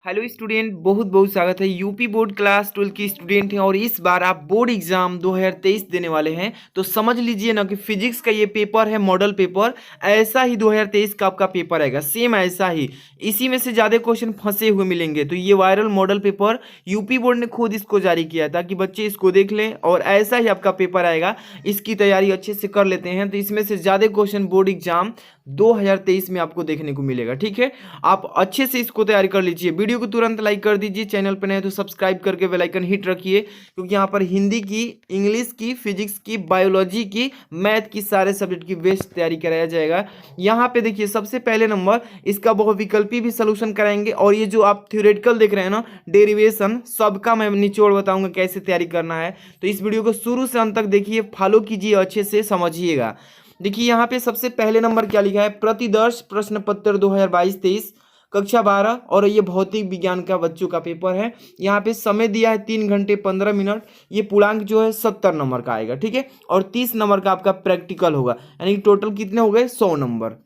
Hello student, बहुत बहुत स्वागत है। यूपी बोर्ड क्लास 12 की स्टूडेंट हैं और इस बार आप बोर्ड एग्जाम 2023 देने वाले हैं। तो समझ लीजिए ना कि फिजिक्स का ये पेपर है मॉडल पेपर, ऐसा ही 2023 का आपका पेपर आएगा, सेम ऐसा ही। इसी में से ज़्यादा क्वेश्चन फंसे हुए मिलेंगे। तो ये viral model paper UP board ने खुद इसको जारी किया था कि बच्चे इसको देख लें और ऐसा ही आपका पेपर आएगा। इसकी तैयारी अच्छे से कर लेते हैं तो इसमें से ज़्यादा क्वेश्चन बोर्ड एग्जाम 2023 में आपको देखने को मिलेगा। ठीक है, आप अच्छे से इसको तैयारी कर लीजिए। वीडियो को तुरंत लाइक कर दीजिए, चैनल पर नए तो सब्सक्राइब करके बेल आइकन हिट रखिए, क्योंकि यहाँ पर हिंदी की, इंग्लिश की, फिजिक्स की, बायोलॉजी की, मैथ की, सारे सब्जेक्ट की बेस्ट तैयारी कराया जाएगा। यहाँ पे देखिए सबसे पहले नंबर इसका बहुविकल्पी भी सोल्यूशन कराएंगे और ये जो आप थ्योरेटिकल देख रहे हैं ना, डेरिवेशन, सबका मैं निचोड़ बताऊंगा कैसे तैयारी करना है। तो इस वीडियो को शुरू से अंत तक देखिए, फॉलो कीजिए, अच्छे से समझिएगा। देखिए यहाँ पे सबसे पहले नंबर क्या लिखा है, प्रतिदर्श प्रश्न पत्र 2022-23 कक्षा 12 और ये भौतिक विज्ञान का बच्चों का पेपर है। यहाँ पे समय दिया है 3 घंटे 15 मिनट। ये पूर्णांक जो है 70 नंबर का आएगा। ठीक है, और 30 नंबर का आपका प्रैक्टिकल होगा, यानी कि टोटल कितने हो गए, 100 नंबर।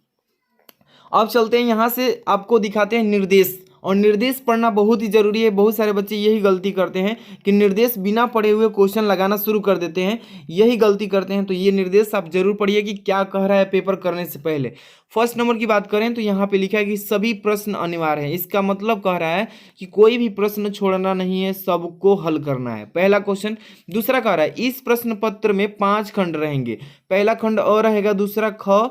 अब चलते हैं यहाँ से, आपको दिखाते हैं निर्देश। और निर्देश पढ़ना बहुत ही जरूरी है। बहुत सारे बच्चे यही गलती करते हैं कि निर्देश बिना पढ़े हुए क्वेश्चन लगाना शुरू कर देते हैं, यही गलती करते हैं। तो ये निर्देश आप जरूर पढ़िए कि क्या कह रहा है पेपर करने से पहले। फर्स्ट नंबर की बात करें तो यहाँ पे लिखा है कि सभी प्रश्न अनिवार्य हैं। इसका मतलब कह रहा है कि कोई भी प्रश्न छोड़ना नहीं है, सबको हल करना है, पहला क्वेश्चन। दूसरा कह रहा है इस प्रश्न पत्र में 5 खंड रहेंगे। पहला खंड अ रहेगा, दूसरा ख,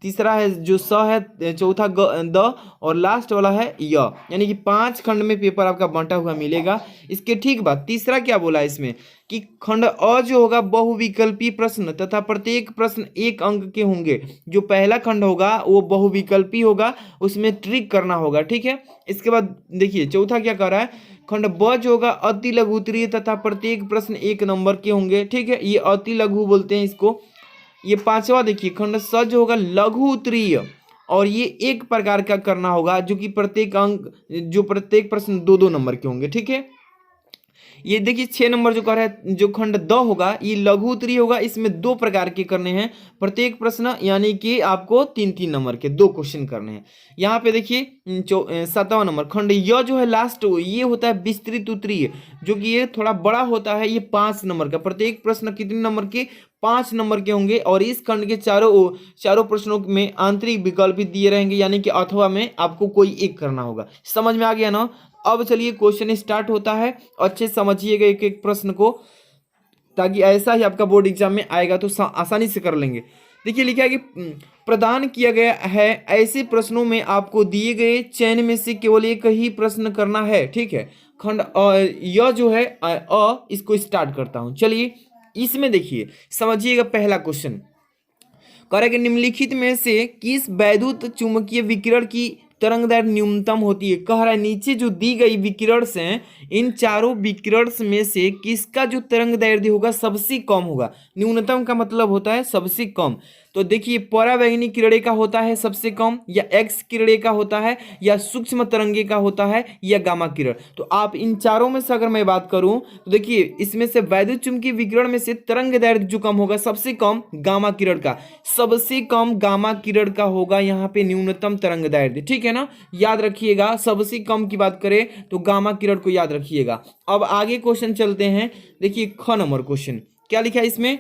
तीसरा है जो स है, चौथा द और लास्ट वाला है य, यानी कि 5 खंड में पेपर आपका बांटा हुआ मिलेगा। इसके ठीक बाद तीसरा क्या बोला है इसमें कि खंड अ जो होगा बहुविकल्पी प्रश्न तथा प्रत्येक प्रश्न 1 अंक के होंगे। जो पहला खंड होगा वो बहुविकल्पी होगा, उसमें ट्रिक करना होगा। ठीक है, इसके बाद देखिए चौथा क्या कर रहा है, खंड ब जो होगा अति लघु उत्तरीय तथा प्रत्येक प्रश्न 1 नंबर के होंगे। ठीक है, ये अति लघु बोलते हैं इसको। ये पांचवा देखिए खंड स जो होगा लघु उत्तरीय, और ये एक प्रकार का करना होगा जो कि प्रत्येक अंक, जो प्रत्येक प्रश्न 2-2 नंबर के होंगे। ठीक है, ये देखिए 6 नंबर जो कह रहा है, जो खंड द होगा ये लघु उत्तरीय होगा, इसमें 2 प्रकार के करने हैं प्रत्येक प्रश्न, यानी कि आपको 3-3 नंबर के 2 क्वेश्चन करने हैं। यहाँ पे देखिए 7वां नंबर खंड य जो है लास्ट, ये होता है विस्तृत उत्तरीय, जो कि ये थोड़ा बड़ा होता है। ये 5 नंबर का, प्रत्येक प्रश्न कितने नंबर के, 5 नंबर के होंगे। और इस खंड के चारों प्रश्नों में आंतरिक विकल्प भी दिए रहेंगे, यानी कि अथवा में आपको कोई एक करना होगा। समझ में आ गया ना। अब चलिए क्वेश्चन स्टार्ट होता है, अच्छे से समझिएगा एक एक प्रश्न को, ताकि ऐसा ही आपका बोर्ड एग्जाम में आएगा तो आसानी से कर लेंगे। देखिए लिखा है कि प्रदान किया गया है ऐसे प्रश्नों में आपको दिए गए चयन में से केवल एक ही प्रश्न करना है। ठीक है, खंड यह जो है इसको स्टार्ट करता हूं। चलिए इसमें देखिए समझिएगा, पहला क्वेश्चन कह रहा है कि निम्नलिखित में से किस वैद्युत चुंबकीय विकिरण की तरंगदैर्घ्य न्यूनतम होती है। कह रहा है नीचे जो दी गई विकिरण हैं, इन चारों विकिरण में से किसका जो तरंगदैर्घ्य होगा सबसे कम होगा। न्यूनतम का मतलब होता है सबसे कम। तो देखिए परावैंगनी किरणें का होता है सबसे कम, या एक्स किरणें का होता है, या सूक्ष्म तरंगे का होता है, या गामा किरण। तो आप इन चारों में से अगर मैं बात करूं तो देखिए इसमें से वैद्युत चुंबकीय विकिरण में से तरंगदैर्घ्य जो कम होगा सबसे कम गामा किरण का, सबसे कम गामा किरण का होगा यहाँ पे न्यूनतम तरंगदैर्घ्य। ठीक है ना, याद रखिएगा, सबसे कम की बात करें तो गामा किरण को याद रखिएगा। अब आगे क्वेश्चन चलते हैं। देखिए ख नंबर क्वेश्चन क्या लिखा है इसमें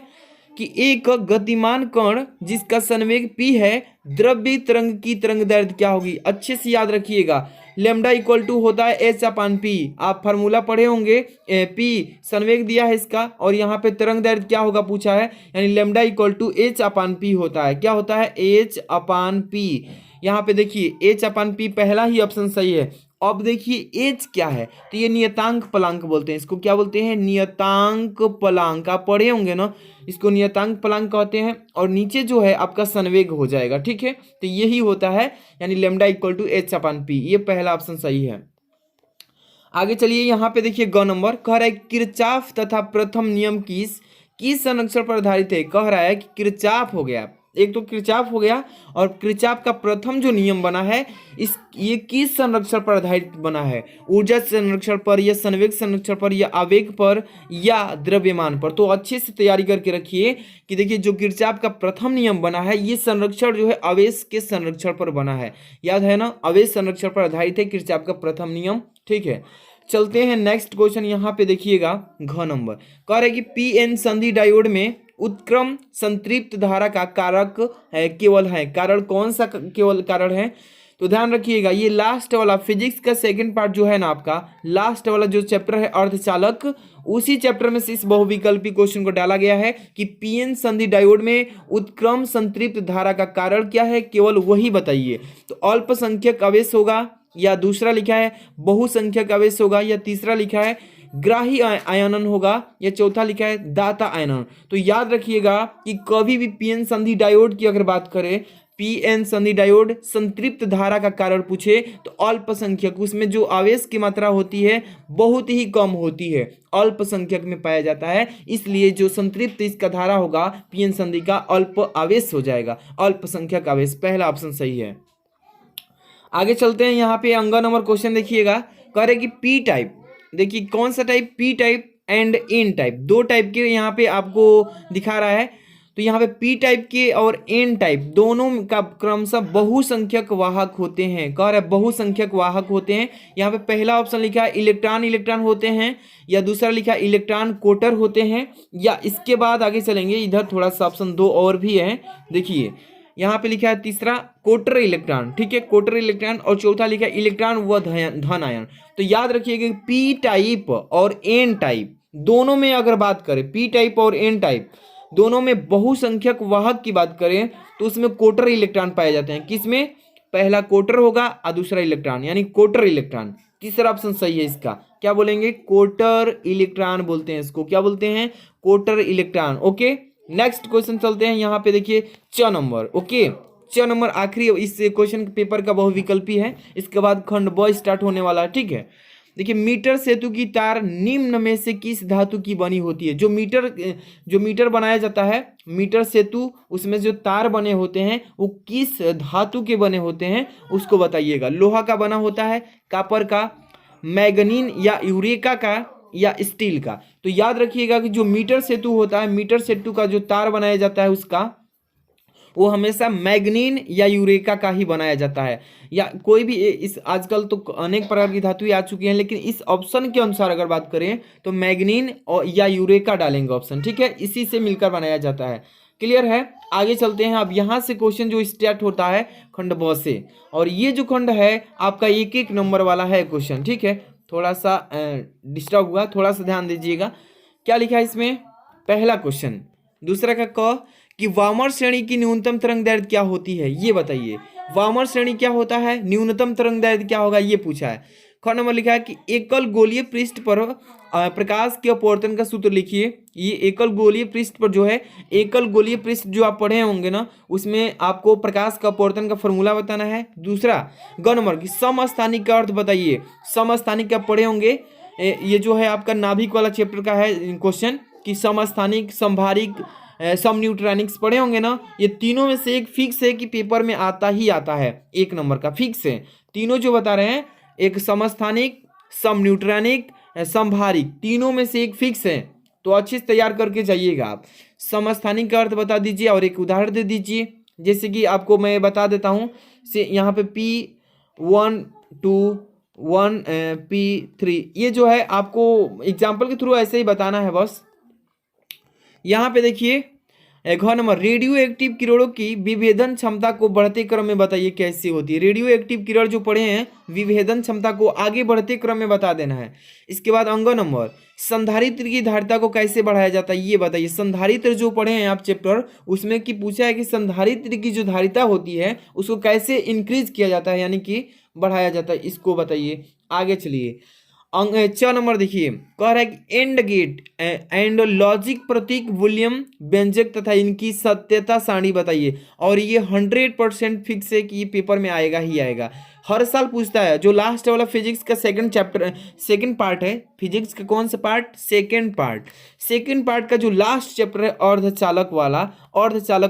कि एक गतिमान कण जिसका संवेग p है, द्रव्य तरंग की तरंगदैर्घ्य क्या होगी। अच्छे से याद रखिएगा, लेमडा इक्वल टू होता है h/p। आप फार्मूला पढ़े होंगे, p संवेग दिया है इसका, और यहाँ पे तरंगदैर्घ्य क्या होगा पूछा है, यानी लेमडा इक्वल टू h/p होता है। क्या होता है, h/p। यहाँ पे देखिए h/p पहला ही ऑप्शन सही है। अब देखिए एच क्या है, तो ये नियतांक पलांक बोलते हैं इसको। क्या बोलते हैं, नियतांक पलांक। आप पढ़े होंगे ना, इसको नियतांक पलांक कहते हैं। और नीचे जो है आपका संवेग हो जाएगा। ठीक है, तो यही होता है, यानी लेमडा इक्वल टू h/p। ये पहला ऑप्शन सही है। आगे चलिए यहाँ पे देखिए ग नंबर कह रहा है किरचॉफ तथा प्रथम नियम किस संरक्षण पर आधारित है। कह रहा है कि किरचॉफ हो गया, एक तो किरचॉफ हो गया, और किरचॉफ का प्रथम जो नियम बना है ये किस संरक्षण पर आधारित बना है? ऊर्जा संरक्षण पर, या संवेग संरक्षण पर, या आवेग पर, या द्रव्यमान पर? तो अच्छे से तैयारी करके रखिए कि देखिए जो किरचॉफ का प्रथम नियम बना है ये संरक्षण जो है आवेश के संरक्षण पर बना है, याद है ना, आवेश संरक्षण पर आधारित है किरचॉफ का प्रथम नियम। ठीक है, चलते हैं नेक्स्ट क्वेश्चन। यहाँ पे देखिएगा घ नंबर कह रहे कि पी एन संधि डायोड में उत्क्रम संतृप्त धारा का कारक है केवल है, कारण कौन सा केवल कारण है? तो ध्यान रखिएगा ये लास्ट वाला फिजिक्स का सेकंड पार्ट जो है ना आपका, लास्ट वाला जो चैप्टर है अर्धचालक, उसी चैप्टर में से इस बहुविकल्पी क्वेश्चन को डाला गया है कि पीएन संधि डायोड में उत्क्रम संतृप्त धारा का कारण क्या है, केवल वही बताइए। तो अल्पसंख्यक आवेश होगा, या दूसरा लिखा है बहुसंख्यक आवेश होगा, या तीसरा लिखा है ग्राही आयनन होगा, या चौथा लिखा है दाता आयनन। तो याद रखिएगा कि कभी भी पीएन संधि डायोड की अगर बात करें, पीएन संधि डायोड संतृप्त धारा का कारण पूछे तो अल्पसंख्यक, उसमें जो आवेश की मात्रा होती है बहुत ही कम होती है, अल्पसंख्यक में पाया जाता है, इसलिए जो संतृप्त इसका धारा होगा पीएन संधि का अल्प आवेश हो जाएगा, अल्पसंख्यक आवेश। पहला ऑप्शन सही है। आगे चलते हैं, यहाँ पे अंग नंबर क्वेश्चन देखिएगा, कह रहे कि पी टाइप, देखिए कौन सा type, p type and n type, दो टाइप के यहाँ पे आपको दिखा रहा है। तो यहाँ पे पी टाइप के और एन टाइप दोनों का क्रमशः बहुसंख्यक वाहक होते हैं, कह रहे बहुसंख्यक वाहक होते हैं। यहाँ पे पहला ऑप्शन लिखा है इलेक्ट्रॉन इलेक्ट्रॉन होते हैं, या दूसरा लिखा है इलेक्ट्रॉन कोटर होते हैं, या इसके बाद आगे चलेंगे इधर थोड़ा सा ऑप्शन दो और भी है, देखिए यहाँ पे लिखा है तीसरा कोटर इलेक्ट्रॉन, ठीक है, कोटर इलेक्ट्रॉन, और चौथा लिखा है इलेक्ट्रॉन व धन आयन। तो याद रखिएगा पी टाइप और एन टाइप दोनों में अगर बात करें, पी टाइप और एन टाइप दोनों में बहुसंख्यक वाहक की बात करें तो उसमें कोटर इलेक्ट्रॉन पाए जाते हैं। किसमें? पहला कोटर होगा और दूसरा इलेक्ट्रॉन, यानी कोटर इलेक्ट्रॉन। तीसरा ऑप्शन सही है इसका, क्या बोलेंगे? कोटर इलेक्ट्रॉन बोलते हैं इसको, क्या बोलते हैं? कोटर इलेक्ट्रॉन। ओके, नेक्स्ट क्वेश्चन चलते हैं। यहाँ पे देखिए च नंबर, ओके च नंबर आखिरी इस क्वेश्चन पेपर का बहुविकल्पी है, इसके बाद खंड ब स्टार्ट होने वाला है। ठीक है, देखिए मीटर सेतु की तार निम्न में से किस धातु की बनी होती है? जो मीटर बनाया जाता है, मीटर सेतु, उसमें जो तार बने होते हैं वो किस धातु के बने होते हैं उसको बताइएगा। लोहा का बना होता है, कॉपर का, मैग्नीन या यूरेका का, या स्टील का। तो याद रखिएगा कि जो मीटर सेतु होता है, मीटर सेतु का जो तार बनाया जाता है उसका वो हमेशा मैग्नीन या यूरेका का ही बनाया जाता है, या कोई भी इस आजकल तो अनेक प्रकार की धातुएं आ चुकी हैं, लेकिन इस ऑप्शन के अनुसार अगर बात करें तो मैग्नीन और या यूरेका डालेंगे ऑप्शन। ठीक है, इसी से मिलकर बनाया जाता है। क्लियर है? आगे चलते हैं। अब यहाँ से क्वेश्चन जो स्टार्ट होता है खंड ब से, और ये जो खंड है आपका एक एक नंबर वाला है क्वेश्चन। ठीक है, थोड़ा सा डिस्टर्ब हुआ, थोड़ा सा ध्यान दीजिएगा। क्या लिखा है इसमें? पहला क्वेश्चन, दूसरा का क कि वामन श्रेणी की न्यूनतम तरंग दैर्घ्य क्या होती है, ये बताइए। वामन श्रेणी क्या होता है, न्यूनतम तरंग दैर्घ्य क्या होगा, ये पूछा है। ख नंबर लिखा है कि एकल गोलीय पृष्ठ पर प्रकाश के अपवर्तन का सूत्र लिखिए। ये एकल गोलीय पृष्ठ पर जो है, एकल गोलीय पृष्ठ जो आप पढ़े होंगे ना, उसमें आपको प्रकाश का अपवर्तन का फॉर्मूला बताना है। दूसरा ग नंबर की समस्थानिक का अर्थ बताइए। समस्थानिक का पढ़े होंगे, ये जो है आपका नाभिक वाला चैप्टर का है क्वेश्चन, कि समस्थानिक, संभारिक, सम न्यूट्रॉनिक्स पढ़े होंगे ना। ये तीनों में से एक फिक्स है कि पेपर में आता ही आता है, एक नंबर का फिक्स है। तीनों जो बता रहे हैं, एक समस्थानिक, सम न्यूट्रॉनिक, संभारिक, तीनों में से एक फिक्स है, तो अच्छे से तैयार करके जाइएगा आप। समस्थानिक का अर्थ बता दीजिए और एक उदाहरण दे दीजिए। जैसे कि आपको मैं बता देता हूँ, से यहाँ पे P1 2 1 P3, ये जो है आपको एग्जाम्पल के थ्रू ऐसे ही बताना है बस। यहाँ पे देखिए घ नंबर, रेडियो एक्टिव किरणों की विभेदन क्षमता को बढ़ते क्रम में बताइए कैसे होती है। रेडियो एक्टिव किरण जो पढ़े हैं, विभेदन क्षमता को आगे बढ़ते क्रम में बता देना है। इसके बाद अंग नंबर, संधारित्र की धारिता को कैसे बढ़ाया जाता है, ये बताइए। संधारित्र जो पढ़े हैं आप चैप्टर, उसमें कि पूछा है कि संधारित्र की जो धारिता होती है उसको कैसे इंक्रीज किया जाता है, यानी कि बढ़ाया जाता है, इसको बताइए। आगे चलिए, च नंबर देखिए, कह रहा है कि एंड गेट एंड लॉजिक प्रतीक वॉल्यूम व्यंजक तथा इनकी सत्यता सारणी बताइए। और ये 100% फिक्स है कि ये पेपर में आएगा ही आएगा, हर साल पूछता है। जो लास्ट वाला फिजिक्स का सेकंड चैप्टर, सेकंड पार्ट है फिजिक्स का, कौन सा पार्ट, सेकंड पार्ट का जो लास्ट चैप्टर है अर्धचालक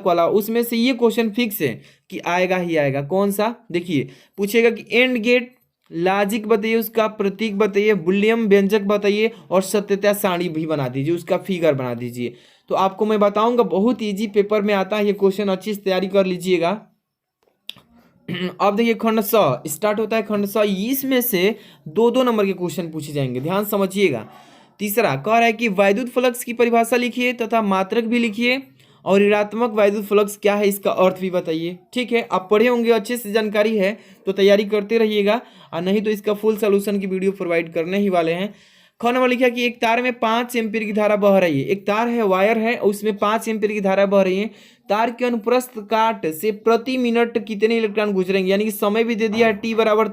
वाला, उसमें से ये क्वेश्चन फिक्स है कि आएगा ही आएगा। कौन सा, देखिए पूछेगा कि एंड गेट, लॉजिक बताइए, उसका प्रतीक बताइए, बुलियन व्यंजक बताइए और सत्यता सारणी भी बना दीजिए, उसका फिगर बना दीजिए। तो आपको मैं बताऊंगा, बहुत इजी पेपर में आता है ये क्वेश्चन, अच्छी से तैयारी कर लीजिएगा। अब देखिए खंड स स्टार्ट होता है, खंड स, इसमें से 2-2 नंबर के क्वेश्चन पूछे जाएंगे, ध्यान समझिएगा। तीसरा कह रहा है कि वैद्युत फ्लक्स की परिभाषा लिखिए तथा मात्रक भी लिखिए, और ऋणात्मक वैद्युत फ्लक्स क्या है इसका अर्थ भी बताइए। ठीक है, आप पढ़े होंगे, अच्छे से जानकारी है तो तैयारी करते रहिएगा, और नहीं तो इसका फुल सोल्यूशन की वीडियो प्रोवाइड करने ही वाले हैं। ख नंबर लिखा कि एक तार में 5 एम्पीयर की धारा बह रही है। एक तार है, वायर है, उसमें 5 एम्पीयर की धारा बह रही है। तार के अनुप्रस्थ काट से प्रति मिनट कितने इलेक्ट्रॉन गुजरेंगे, यानी कि समय भी दे दिया है टी बराबर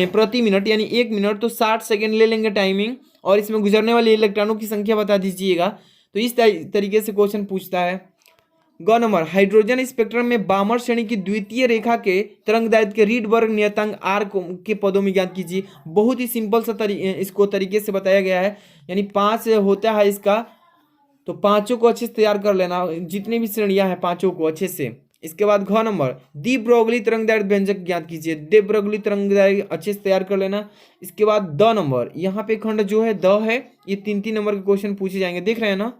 प्रति मिनट, यानी 1 मिनट तो 60 सेकेंड ले लेंगे टाइमिंग, और इसमें गुजरने वाले इलेक्ट्रॉनों की संख्या बता दीजिएगा। तो इस तरीके से क्वेश्चन पूछता है। ग नंबर, हाइड्रोजन स्पेक्ट्रम में बामर श्रेणी की द्वितीय रेखा के तरंगदैर्घ्य के रीडबर्ग नियतांक आर के पदों में ज्ञात कीजिए। बहुत ही सिंपल सा इसको तरीके से बताया गया है, यानी 5 होता है इसका, तो पांचों को अच्छे से तैयार कर लेना, जितनी भी श्रेणियां हैं पांचों को अच्छे से। इसके बाद घ नंबर, दी ब्रोगली तरंगदैर्घ्य व्यंजक ज्ञात कीजिए। दे ब्रोगली तरंगदैर्घ्य अच्छे से तैयार कर लेना। इसके बाद द नंबर, यहाँ पे खंड जो है द है, ये 3-3 नंबर के क्वेश्चन पूछे जाएंगे, देख रहे हैं ना।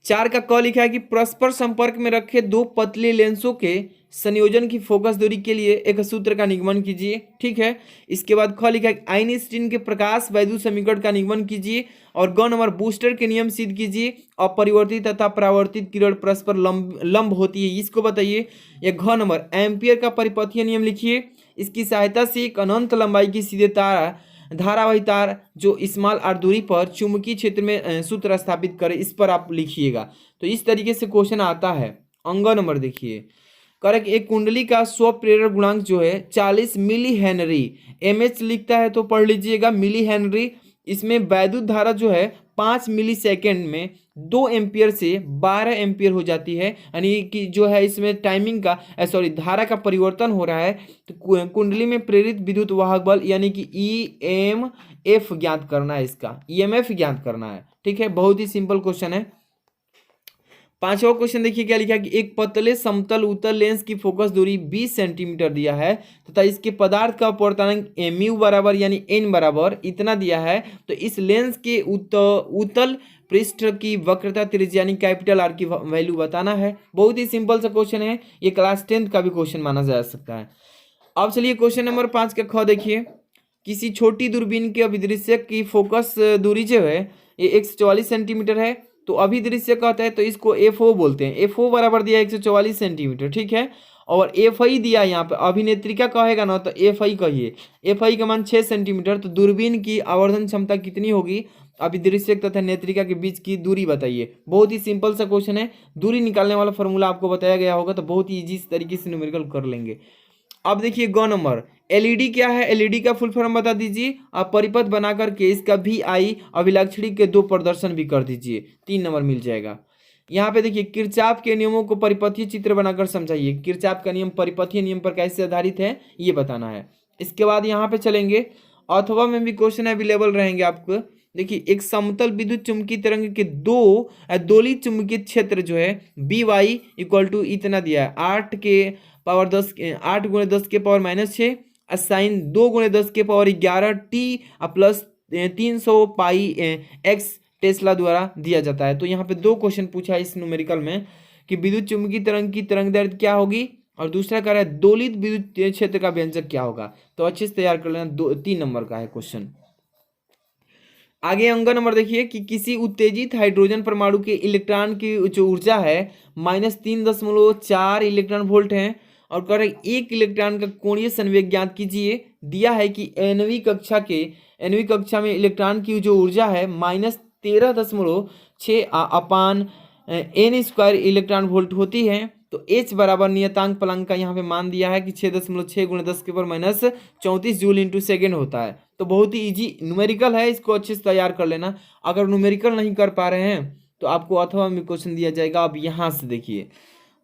4 का क लिखा है कि परस्पर संपर्क में रखे 2 पतले लेंसों के संयोजन की फोकस दूरी के लिए एक सूत्र का निगमन कीजिए। ठीक है, इसके बाद ख लिखा है आइंस्टीन के प्रकाश वैद्युत समीकरण का निगमन कीजिए। और ग नंबर, बूस्टर के नियम सिद्ध कीजिए। अपरिवर्तित तथा परावर्तित किरण परस्पर लंब होती है, इसको बताइए। या घ नंबर, एम्पियर का परिपथीय नियम लिखिए। इसकी सहायता से एक अनंत लंबाई की सीधे धारावाही तार जो स्मॉल आर दूरी पर चुंबकीय क्षेत्र में सूत्र स्थापित करे, इस पर आप लिखिएगा। तो इस तरीके से क्वेश्चन आता है। अंग नंबर देखिए, करेक्ट, एक कुंडली का स्व प्रेरक गुणांक जो है 40 मिली हेनरी, एमएच लिखता है तो पढ़ लीजिएगा मिली हेनरी। इसमें वैद्युत धारा जो है 5 मिली सेकेंड में 2 एम्पियर से 12 एम्पियर हो जाती है, यानी कि जो है इसमें टाइमिंग का धारा का परिवर्तन हो रहा है। तो कुंडली में प्रेरित विद्युत वाहक बल यानी कि ईएमएफ ज्ञात करना है, इसका ईएमएफ ज्ञात करना है। ठीक है, बहुत ही सिंपल क्वेश्चन है। 5वां क्वेश्चन देखिए क्या लिखा है कि एक पतले समतल उत्तल लेंस की फोकस दूरी 20 सेंटीमीटर दिया है तथा इसके पदार्थ का अपवर्तनांक म्यू बराबर यानी एन बराबर इतना दिया है। तो इस लेंस के उत्तल पृष्ठ की वक्रता त्रिज्या यानी कैपिटल आर की वैल्यू बताना है। बहुत ही सिंपल सा क्वेश्चन है, ये क्लास 10th का भी क्वेश्चन माना जा सकता है। अब चलिए क्वेश्चन नंबर 5 का ख देखिए, किसी छोटी दूरबीन के अभिदृश्य की फोकस दूरी जो है ये 144 सेंटीमीटर है। तो अभिदृश्य कहता है तो इसको FO बोलते हैं। FO बराबर दिया 144 सेंटीमीटर, ठीक है। और FI दिया यहाँ पे, अभिनेत्रिका कहेगा ना तो FI कहिए। FI का मान 6 सेंटीमीटर। तो दूरबीन की आवर्धन क्षमता कितनी होगी, अभिदृश्य तथा नेत्रिका के बीच की दूरी बताइए। बहुत ही सिंपल सा क्वेश्चन है, दूरी निकालने वाला फॉर्मूला आपको बताया गया होगा, तो बहुत ही ईजी तरीके से न्यूमेरिकल कर लेंगे। अब देखिए ग नंबर, एलईडी क्या है, एलईडी का फुल फॉर्म बता दीजिए। आप परिपथ बना करके इसका VI अभिलाक्षणी के 2 प्रदर्शन भी कर दीजिए, 3 नंबर मिल जाएगा। यहाँ पे देखिए किरचॉफ के नियमों को परिपथीय चित्र बनाकर समझाइए। किरचॉफ का नियम परिपथीय नियम पर कैसे आधारित है ये बताना है। इसके बाद यहाँ पे चलेंगे, अथवा में भी क्वेश्चन अवेलेबल रहेंगे आपको। देखिए एक समतल विद्युत चुंबकीय तरंग के 2 दोलित चुंबकीय क्षेत्र जो है BY इक्वल टू इतना दिया है 8 × 10 के पावर -6 साइन 2 × 10 के पावर 11 T प्लस 300 पाई x टेस्ला द्वारा दिया जाता है। तो यहाँ पे 2 क्वेश्चन पूछा है इस न्यूमेरिकल में कि विद्युत चुंबकीय तरंग की तरंगदैर्घ्य क्या होगी, और दूसरा कह रहा है दोलित विद्युत क्षेत्र का व्यंजक क्या होगा। तो अच्छे से तैयार कर लेना, 3 नंबर का है क्वेश्चन। आगे अंग नंबर देखिए कि किसी उत्तेजित हाइड्रोजन परमाणु के इलेक्ट्रॉन की जो ऊर्जा है -3.4 इलेक्ट्रॉन वोल्ट है, और कह रहे 1 इलेक्ट्रॉन का कोणीय संवेग ज्ञात कीजिए। दिया है कि nवीं कक्षा में इलेक्ट्रॉन की जो ऊर्जा है -13.6 अपान n² इलेक्ट्रॉन वोल्ट होती है। तो H बराबर नियतांक प्लैंक का यहाँ पे मान दिया है कि 6.6 × 10 के पावर -34 जूल × सेकेंड होता है। तो तो बहुत ही इजी न्यूमेरिकल है, इसको अच्छे से तैयार कर लेना। अगर न्यूमेरिकल नहीं कर पा रहे हैं तो आपको अथवा में क्वेश्चन दिया जाएगा। अब यहाँ से देखिए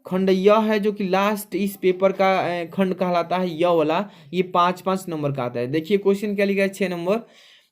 खंड यह है जो कि लास्ट इस पेपर का खंड कहलाता है, यह वाला, ये 5-5 नंबर का आता है। देखिए क्वेश्चन क्या लिखा है 6 नंबर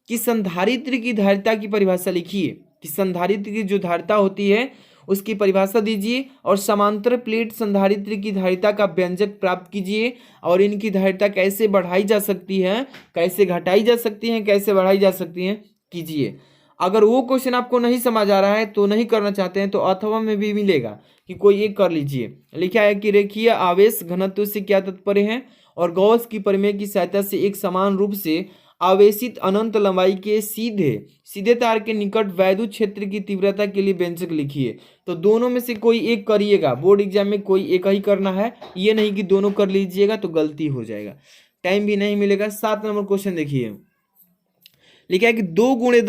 कि संधारित्र की धारिता की परिभाषा लिखिए, कि संधारित्र की जो धारिता होती है उसकी परिभाषा दीजिए और समांतर प्लेट संधारित्र की धारिता का व्यंजक प्राप्त कीजिए और इनकी धारिता कैसे बढ़ाई जा सकती है, कैसे घटाई जा सकती है, कैसे बढ़ाई जा सकती है कीजिए। अगर वो क्वेश्चन आपको नहीं समझ आ रहा है तो नहीं करना चाहते हैं तो अथवा में भी मिलेगा कि कोई एक कर लीजिए। लिखा है कि रेखीय आवेश घनत्व से क्या तात्पर्य है और गॉस की प्रमेय की सहायता से एक समान रूप से आवेशित अनंत लंबाई के सीधे तार के निकट वैद्युत क्षेत्र की तीव्रता के लिए व्यंजक लिखिए। तो दोनों में से कोई एक करिएगा, बोर्ड एग्जाम में कोई एक ही करना है, ये नहीं कि दोनों कर लीजिएगा तो गलती हो जाएगा, टाइम भी नहीं मिलेगा। 7 नंबर क्वेश्चन देखिए, लिखा है कि 2 ×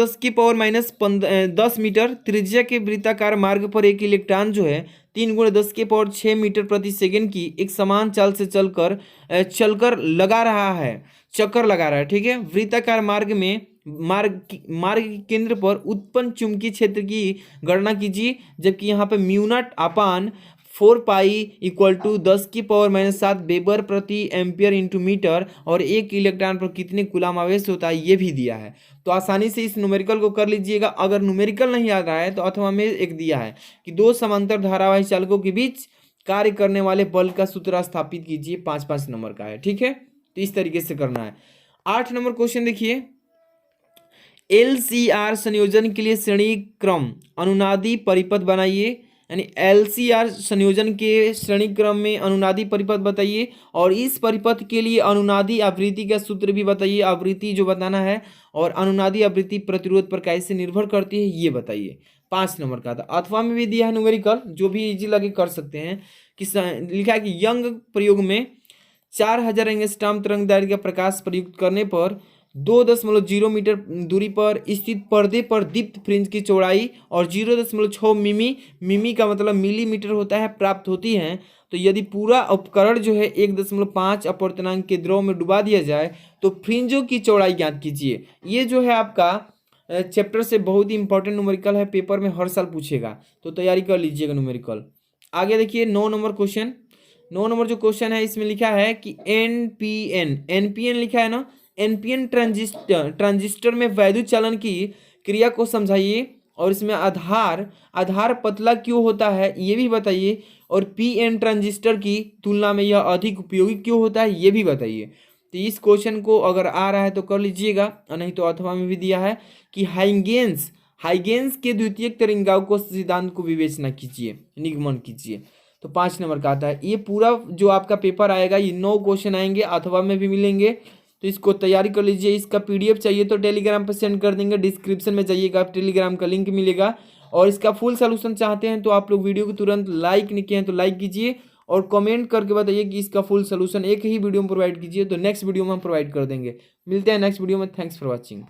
10 मीटर त्रिज्या के वृत्ताकार मार्ग पर एक इलेक्ट्रॉन जो है 3 × 10 मीटर प्रति सेकंड की एक समान चाल से चलकर लगा रहा है, चक्कर लगा रहा है, ठीक है। वृत्ताकार मार्ग में मार्ग के केंद्र पर उत्पन्न चुंबकीय क्षेत्र की गणना कीजिए, जबकि यहाँ पे μ0/4 पाई = 10⁻⁷ वेबर प्रति एम्पियर इंटू मीटर और एक इलेक्ट्रॉन पर कितने कूलम आवेश होता है ये भी दिया है। तो आसानी से इस न्यूमेरिकल को कर लीजिएगा। अगर न्यूमेरिकल नहीं आ रहा है तो अथवा में एक दिया है कि 2 समांतर धारावाही चालकों के बीच कार्य करने वाले बल का सूत्र स्थापित कीजिए, 5-5 नंबर का है, ठीक है। तो इस तरीके से करना है। 8 नंबर क्वेश्चन देखिए, LCR संयोजन के लिए श्रेणी क्रम अनुनादी परिपथ बनाइए, यानी LCR संयोजन के श्रेणी क्रम में अनुनादी परिपथ बताइए और इस परिपथ के लिए अनुनादी आवृत्ति का सूत्र भी बताइए, आवृत्ति जो बताना है, और अनुनादी आवृत्ति प्रतिरोध पर कैसे निर्भर करती है ये बताइए। 5 नंबर का था। अथवा में भी दिया है न्यूमेरिकल, जो भी इजी लगे कर सकते हैं। कि लिखा है कि यंग प्रयोग में 4000 एंगस्ट्रॉम तरंगदैर्घ्य का प्रकाश प्रयुक्त करने पर 2.0 मीटर दूरी पर स्थित पर्दे पर दीप्त फ्रिंज की चौड़ाई और 0.6 मिमी का मतलब मिलीमीटर होता है प्राप्त होती है। तो यदि पूरा उपकरण जो है 1.5 अपवर्तनांक के द्रव में डुबा दिया जाए तो फ्रिंजों की चौड़ाई ज्ञात कीजिए। ये जो है आपका चैप्टर से बहुत ही इंपॉर्टेंट न्यूमेरिकल है, पेपर में हर साल पूछेगा, तो तैयारी कर लीजिएगा न्यूमेरिकल। आगे देखिए 9 नंबर क्वेश्चन। 9 नंबर जो क्वेश्चन है इसमें लिखा है कि एनपीएन लिखा है ना, एनपीएन ट्रांजिस्टर में वैद्युत चालन की क्रिया को समझाइए और इसमें आधार पतला क्यों होता है ये भी बताइए, और पीएन ट्रांजिस्टर की तुलना में यह अधिक उपयोगी क्यों होता है ये भी बताइए। तो इस क्वेश्चन को अगर आ रहा है तो कर लीजिएगा, और नहीं तो अथवा में भी दिया है कि हाइगेंस के द्वितीयक तरंगांकों सिद्धांत को विवेचना कीजिए, निगमन कीजिए। तो 5 नंबर का आता है। ये पूरा जो आपका पेपर आएगा ये 9 क्वेश्चन आएंगे, अथवा में भी मिलेंगे, तो इसको तैयारी कर लीजिए। इसका PDF चाहिए तो टेलीग्राम पर सेंड कर देंगे, डिस्क्रिप्शन में जाइएगा, टेलीग्राम का लिंक मिलेगा। और इसका फुल सोल्यूशन चाहते हैं तो आप लोग वीडियो को तुरंत लाइक नहीं किए हैं तो लाइक कीजिए और कमेंट करके बताइए कि इसका फुल सोल्यूशन एक ही वीडियो में प्रोवाइड कीजिए, तो नेक्स्ट वीडियो में हम प्रोवाइड कर देंगे। मिलते हैं नेक्स्ट वीडियो में। Thanks for watching.